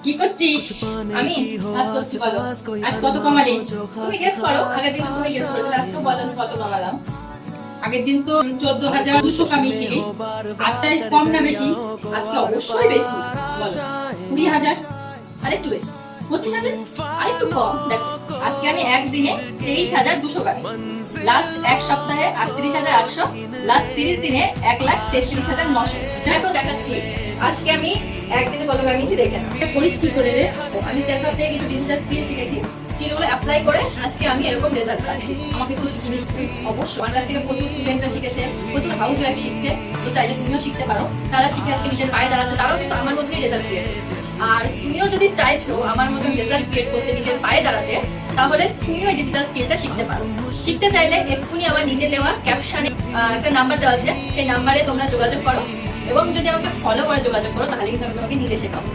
কি করছিস? আমি কাজ করছি। বলো আজ কত কমালি? তুমি গেস করো। আগের দিন তো তুমি গেস করেছিলে, আজকে বলো আমি কত কমালাম। আগের দিন তো 14,200 কামিয়েছিলি। আজকে কম না বেশি? আজকে অবশ্যই বেশি। বলো 20,000, আরেকটু বেশি 25,000, আরেকটু কম। দেখো আজকে আমি একদিনে 23,200 কামিয়েছি। লাস্ট এক সপ্তাহে 38,800, লাস্ট 30 দিনে 1,33,900। দেখো দেখাচ্ছি আজকে আমি একদিনে কত কামিয়েছি দেখে না। করিস কি করে রে? আমি সেলফ থেকে কিছু বিজনেস স্কিল শিখেছি, স্কিলগুলো অ্যাপ্লাই করে আজকে আমি এরকম রেজাল্ট পাচ্ছি। আমাকে একটু শিখিয়ে দিস। অবশ্যই আমার কাছ থেকে প্রচুর স্টুডেন্টরা শিখেছে, প্রচুর হাউস ওয়াইফ শিখছে। তো চাইলে তুমিও শিখতে পারো। তারা শিখে আজকে নিজের পায়ে দাঁড়াচ্ছে, তারাও কিন্তু আমার মধ্যেই রেজাল্ট ক্রিয়েট করছে। আর তুমিও যদি চাইছো আমার মতন রেজাল্ট ক্রিয়েট করতে, নিজের পায়ে দাঁড়াতে, তাহলে তুমিও ডিজিটাল স্কিলটা শিখতে পারো। শিখতে চাইলে এক্ষুনি আমার নিজে দেওয়া ক্যাপশনে একটা নাম্বার দেওয়া আছে, সেই নাম্বারে তোমরা যোগাযোগ করো। এবং যদি আমাকে ফলো করে যোগাযোগ করো তাহলে কিন্তু আমি তোমাকে নিজে শেখাবো।